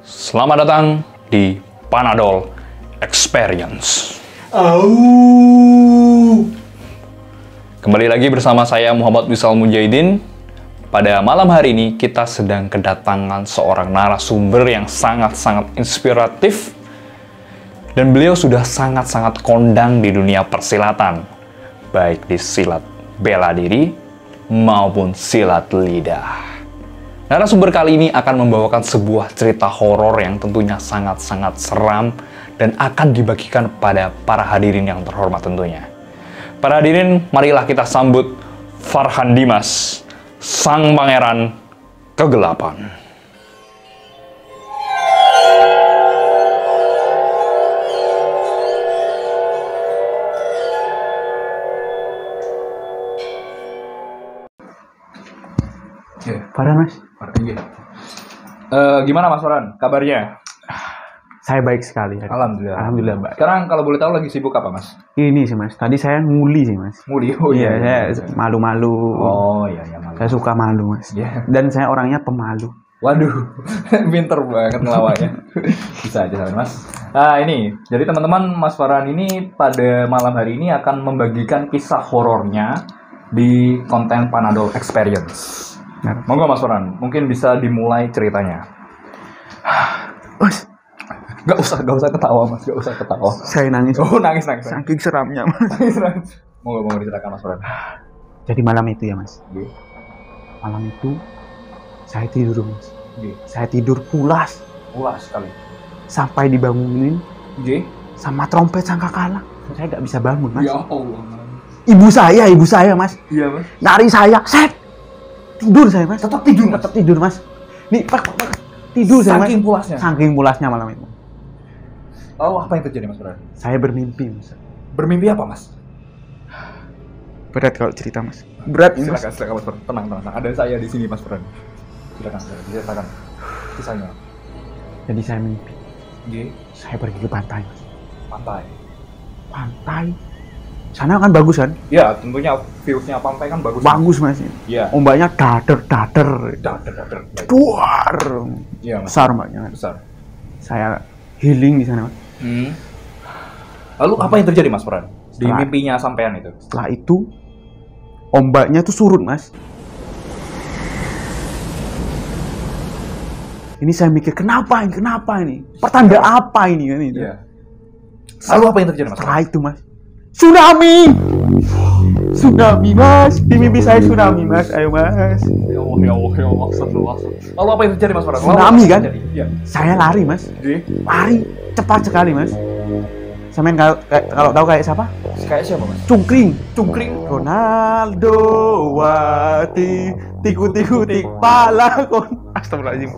Selamat datang di Panadol Experience. Kembali lagi bersama saya Muhammad Wisal Mujahidin. Pada malam hari ini kita sedang kedatangan seorang narasumber yang sangat-sangat inspiratif. Dan beliau sudah sangat-sangat kondang di dunia persilatan. Baik di silat bela diri maupun silat lidah. Narasumber kali ini akan membawakan sebuah cerita horor yang tentunya sangat-sangat seram dan akan dibagikan pada para hadirin yang terhormat tentunya. Para hadirin, marilah kita sambut Farhan Dimas, sang pangeran kegelapan. Farhan, Mas. Gimana Mas Farhan? Kabarnya? Saya baik sekali. Alhamdulillah. Alhamdulillah, Mbak. Sekarang kalau boleh tahu lagi sibuk apa Mas? Ini sih, Mas. Tadi saya nguli sih, Mas. Nguli? Saya malu-malu. Oh iya, malu. Saya suka malu, Mas. Iya. Dan saya orangnya pemalu. Waduh, pinter banget ngelawaknya. Bisa aja Mas. Nah ini, jadi teman-teman, Mas Farhan ini pada malam hari ini akan membagikan kisah horornya di konten Panadol Experience. Nah. Monggo Mas Farhan, mungkin bisa dimulai ceritanya. Mas, Gak usah ketawa Mas, gak usah ketawa. saya nangis. Oh nangis. Saking seramnya, Mas. Monggo diceritakan Mas Farhan. Jadi malam itu ya, Mas. Oke. Malam itu saya tidur, Mas. Oke. Saya tidur pulas Pulas sekali. sampai dibangunin Oke. sama trompet sangkakala. Saya nggak bisa bangun, Mas. Ya Allah. Ibu saya, Mas. Iya Mas. Nyari saya, set. Tidur saya, Mas. Tetap tidur Mas. Tetap tidur, Mas. Nih, Pak. Tidur saya, Mas. Saking pulasnya. Saking pulasnya malam itu. Oh apa yang terjadi Mas Farhan? Saya bermimpi, Mas. Bermimpi apa Mas? Berat kalau cerita, Mas. Berat ini, Mas. Silakan Mas Farhan. Tenang. Ada saya di sini Mas Farhan. Silakan ceritakan kisahnya. Jadi saya mimpi. Oke. Saya pergi ke pantai, Mas. Pantai. Sana kan bagus kan? Ya, tentunya viewsnya pantai kan bagus. Bagus, Mas. Iya. Ombaknya dader. Dader. Duar. Iya, Mas. Besar ombaknya, Mas. Besar. Saya healing di sana, Mas. Lalu apa yang terjadi Mas Farhan? Di mimpinya sampean itu? Setelah itu ombaknya tuh surut, Mas. Ini saya mikir, kenapa ini? Pertanda apa ini kan itu? Iya. Lalu apa yang terjadi Mas? Setelah itu, Mas, tsunami, Mas. Di mimpi saya tsunami, Mas. Ayo, Mas. Ya Allah. Lalu apa yang terjadi Mas Farhan? Tsunami kan? Iya. Saya lari, Mas. Oke. Lari cepat sekali, Mas. Sampean kalau tahu kayak siapa? Kayak siapa Mas? Cungkring. Ronaldo Wati tiku tik pala kon. Astagfirullahaladzim.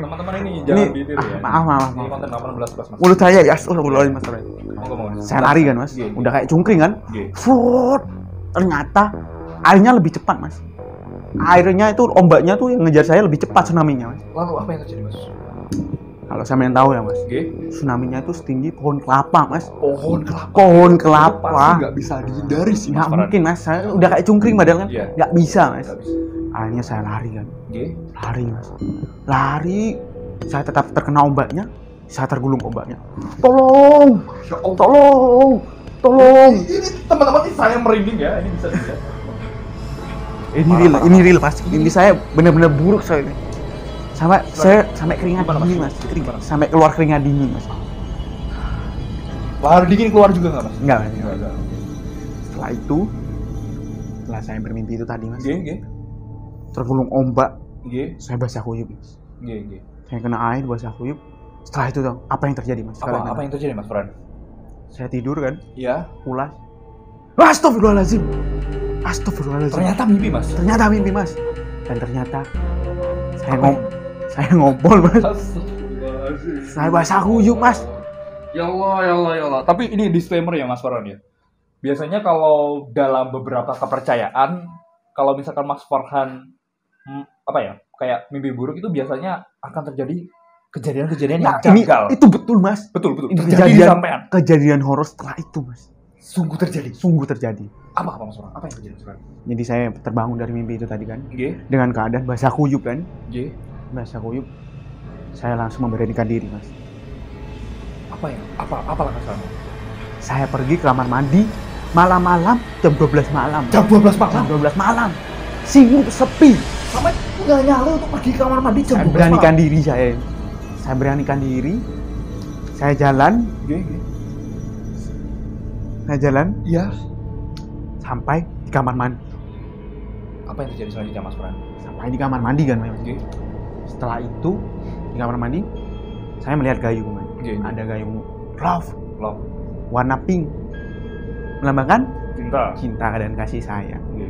Teman-teman ini jangan ditiru ya. Maaf. Ini konten 18 Mas. Mulut saya ya, astagfirullahaladzim, Mas. Monggo. Saya lari kan, Mas. Iya. Udah kayak cungkring kan. Iya. Frut. Ternyata airnya lebih cepat, Mas. Airnya itu, ombaknya tuh yang ngejar saya lebih cepat tsunami-nya, Mas. Lalu apa yang terjadi Mas? Kalau sampean tahu ya, Mas. Oke. Tsunami-nya itu setinggi pohon kelapa, Mas. Pohon kelapa. Pohon kelapa. Pasti nggak bisa dihindari sih Mas Nggak Farhan. mungkin, Mas. Saya udah kayak cungkring padahal kan. Iya. Nggak bisa, Mas. Nggak bisa. Akhirnya saya lari kan. Oke. Lari, Mas. Lari. Saya tetap terkena ombaknya. Saya tergulung ombaknya. Tolong. Ya Allah. Tolong. Ini teman-teman ini saya merinding ya. Ini bisa dilihat. Ini real, Mas. Ini saya benar-benar buruk saya ini. Sampai keringat Gimana, dingin, Mas? Mas. Gimana? Sampai keluar keringat dingin, Mas. Lahar dingin keluar juga nggak Mas? Enggak, Mas. Enggak. Setelah itu, setelah saya bermimpi itu tadi, Mas. Oke. Tergulung ombak, Oke. saya basah kuyup, Mas. Oke. Saya kena air, basah kuyup. Setelah itu, tahu apa yang terjadi, Mas? Apa yang terjadi Mas Farhan? Saya tidur kan, Iya. pulas. Astagfirullahaladzim. Ternyata mimpi Mas. Ternyata mimpi, Mas. Dan ternyata saya ngompol, Mas. Saya basah kuyup, Mas. Ya Allah. Tapi ini disclaimer ya Mas Farhan ya. Biasanya kalau dalam beberapa kepercayaan, kalau misalkan Mas Farhan kayak mimpi buruk itu biasanya akan terjadi kejadian-kejadian yang janggal. Itu betul, Mas. Betul. Ini Terjadi di sampean. kejadian horor setelah itu, Mas. Sungguh terjadi. Apa Mas Farhan? Apa yang terjadi Mas Farhan? Jadi saya terbangun dari mimpi itu tadi kan, Nggih. dengan keadaan basah kuyup kan. Nggih. Basah kuyup. Saya langsung memberanikan diri, Mas. Apa langkah selanjutnya? Saya pergi ke kamar mandi malam-malam jam 12 malam. Jam 12 malam. Jam 12 malam. Sibuk, sepi. Sampai nggak nyala untuk pergi ke kamar mandi jam 12 Saya malam. beranikan diri saya. Saya beranikan diri. Saya jalan. Saya jalan. Iya. Sampai di kamar mandi. Apa yang terjadi selanjutnya, Mas Fran? Sampai di kamar mandi kan, Mas. Oke. Setelah itu di kamar mandi saya melihat gayung, Mas. Oke. Ada gayung love Love. warna pink, melambangkan Cinta. cinta dan kasih sayang. Oke.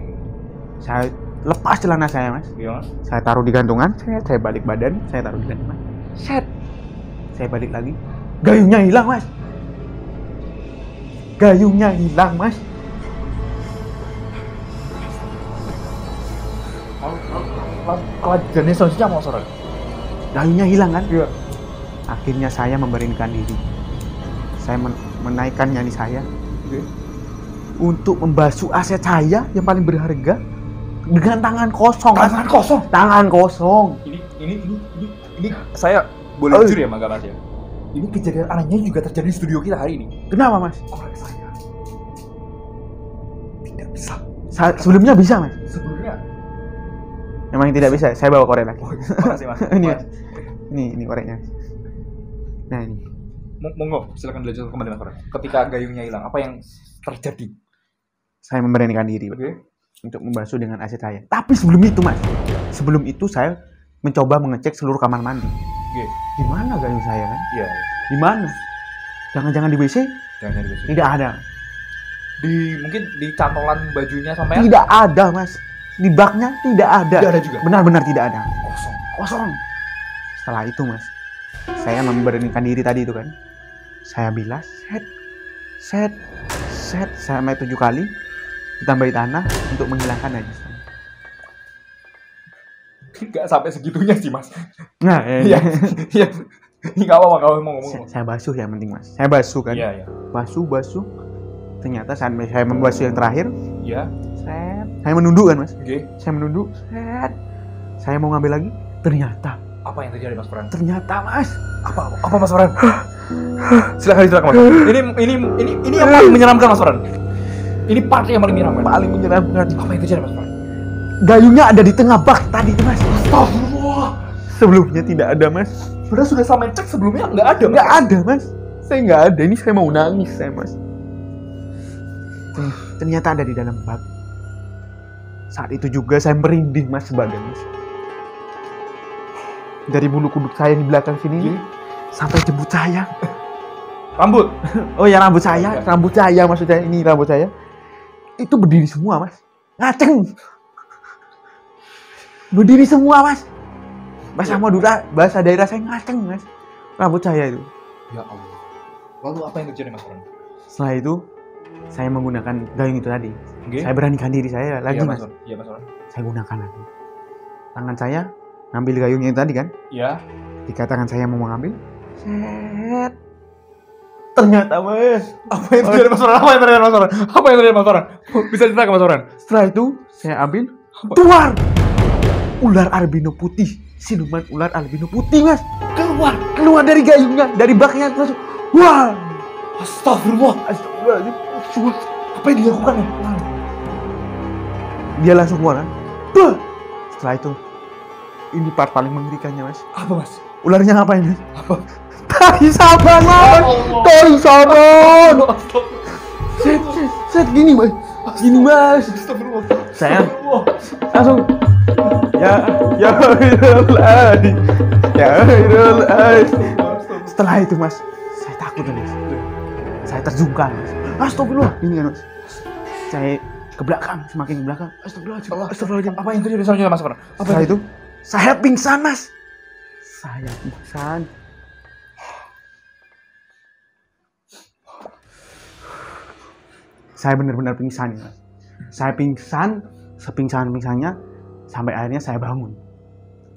Saya lepas celana saya, Mas. Iya, Mas. Saya taruh di gantungan, saya balik badan, saya taruh di gantungan. Set. Saya balik lagi. Gayungnya hilang, Mas. Gayungnya hilang, Mas. Kejadian selanjutnya apa, Mas Fran? Gayungnya hilang kan? Iya. Akhirnya saya memberanikan diri. Saya menaikkan nyali saya Oke. untuk membasuh aset saya yang paling berharga dengan tangan kosong. Mas. Tangan kosong. Tangan kosong. Ini saya boleh Oh. jujur ya, Mas ya. Ini kejadian anehnya juga terjadi di studio kita hari ini. Kenapa, Mas? Korek saya tidak bisa. Sebelumnya bisa, Mas. Sebelumnya. Memang tidak bisa. Saya bawa korek lagi. Makasih, Mas. Ini, Mas. ini koreknya. Nah, ini. Monggo, silakan dilanjutkan kembali, Mas Fran. Ketika gayungnya hilang, apa yang terjadi? Saya memberanikan diri, Pak, Oke. untuk membasuh dengan aset saya. Tapi sebelum itu, Mas. Sebelum itu saya mencoba mengecek seluruh kamar mandi. Oke. Di mana gayung saya kan? Iya. Di mana? Jangan-jangan di WC? Jangan di WC. Tidak ada. Mungkin di cantolan bajunya sampai Tidak ada, Mas. Di baknya tidak ada. Tidak ada juga. Benar-benar tidak ada. kosong. Kosong. Setelah itu, Mas, saya memberanikan diri tadi itu kan. Saya bilas, set. Saya main 7 kali. Ditambahi tanah untuk menghilangkan najisnya. Enggak sampai segitunya sih, Mas. Nah, Iya. Iya. Ini enggak apa-apa kalau ngomong. saya basuh yang penting, Mas. Saya basuh kan. Iya. Basuh. Ternyata saat saya membasuh yang terakhir, Iya. saya menunduk kan, Mas. Oke. Saya menunduk, saya mau ngambil lagi. Ternyata, Apa yang terjadi, Mas Fran? Mas. Apa Mas Fran? Silakan Mas. Ini yang paling menyeramkan, Mas Fran. Ini part yang paling menyeramkan. Paling menyeramkan. Apa yang terjadi, Mas Fran? Gayungnya ada di tengah bak tadi itu, Mas. Astagfirullah. Sebelumnya tidak ada, Mas. Sudah sampai cek sebelumnya nggak ada. Nggak ada, Mas. Saya nggak ada. Ini saya mau nangis, saya, Mas. Ternyata ada di dalam bak. Saat itu juga saya merinding, Mas, sebadan, Mas. Dari bulu kuduk saya di belakang sini sampai jembut saya. Rambut. Oh ya, rambut saya maksudnya, ini rambut saya. Itu berdiri semua, Mas. Ngaceng. Berdiri semua, Mas. Bahasa Madura, bahasa daerah saya ngaceng, Mas. Rambut saya itu. Ya Allah. Lalu apa yang terjadi, Mas Fran? Setelah itu saya menggunakan gayung itu tadi. Oke. Saya beranikan diri saya lagi, Iya, Mas. Iya, Mas Fran. Saya gunakan lagi. Tangan saya ngambil gayungnya itu tadi kan. Iya. Jika tangan saya mau mengambil, set. Ternyata, Mas. Apa yang terjadi, Mas Fran? Apa yang terjadi, Mas Fran? Bisa ceritakan, Mas Fran? Setelah itu saya ambil, keluar ular albino putih, siluman ular albino putih, Mas. Keluar dari gayungnya, dari baknya langsung. Wah, Astagfirullah. Apa yang dilakukan ya? Dia langsung keluar kan. Bah! Setelah itu, ini part paling mengerikannya, Mas. Apa, Mas? Ularnya ngapain, Mas? Apa? Tahi saban, Mas. Tahi saban. Set gini, Mas. Gini, Mas. Astagfirullah. Saya langsung ya. Setelah itu, Mas, saya takut, Mas. Saya terjungkal, Mas. Astagfirullah, ini kan, Mas. Saya ke belakang, semakin ke belakang. Astagfirullahaladzim. Apa yang terjadi selanjutnya, Mas Fran? Setelah itu, saya pingsan, Mas. Saya pingsan. Saya benar-benar pingsan, Mas. Saya pingsan, sepingsan-pingsannya, sampai akhirnya saya bangun.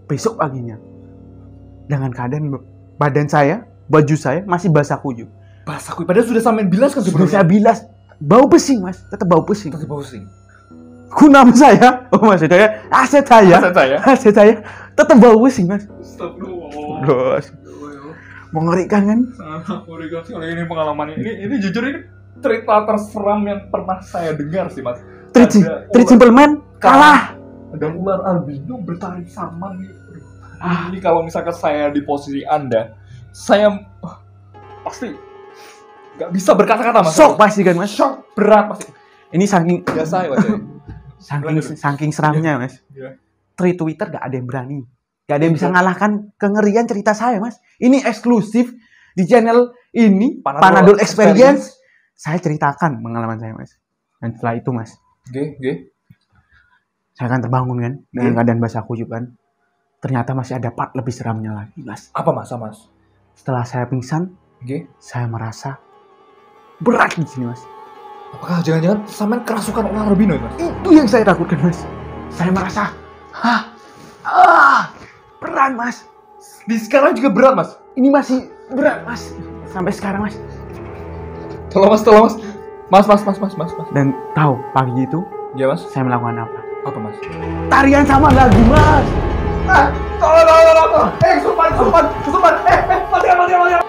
Besok paginya, dengan keadaan badan saya, baju saya masih basah kuyup. Basah kuyup. Padahal sudah sampai bilas kan Sudah saya bilas, bau pesing, Mas. Tetap bau pesing. Tetap pusing. Kunam saya, maksudnya aset saya tetap bau pusing mas. Astagfirullah. Mengerikan kan? Sangat mengerikan sekali ini pengalamannya. Ini jujur ini cerita terseram yang pernah saya dengar sih mas. Treat Simple Man kalah. Ada ular albino bertaring saman nih. Ini kalau misalkan saya di posisi Anda, saya pasti nggak bisa berkata-kata mas. Shock pasti kan mas? Shock berat pasti. Ini saking Biasa ya mas. saking seramnya mas. Iya. Tweet Twitter gak ada yang berani, gak ada yang bisa ngalahkan kengerian cerita saya mas. Ini eksklusif di channel ini Panadol Experience. Saya ceritakan pengalaman saya mas. Dan setelah itu mas, saya kan terbangun kan dengan keadaan basah kuyup kan. Ternyata masih ada part lebih seramnya lagi mas. Apa mas? Setelah saya pingsan, saya merasa berat di sini mas. Apakah jangan-jangan sampean kerasukan ular albino ya mas? Itu yang saya takutkan mas. Saya merasa berat mas. Di sekarang juga berat mas. Ini masih berat mas. Sampai sekarang mas. Tolong mas. Mas. Dan tahu pagi itu Ya mas. saya melakukan apa? Apa mas? Tarian sama lagu mas. Tolong. Kesupan. Matian.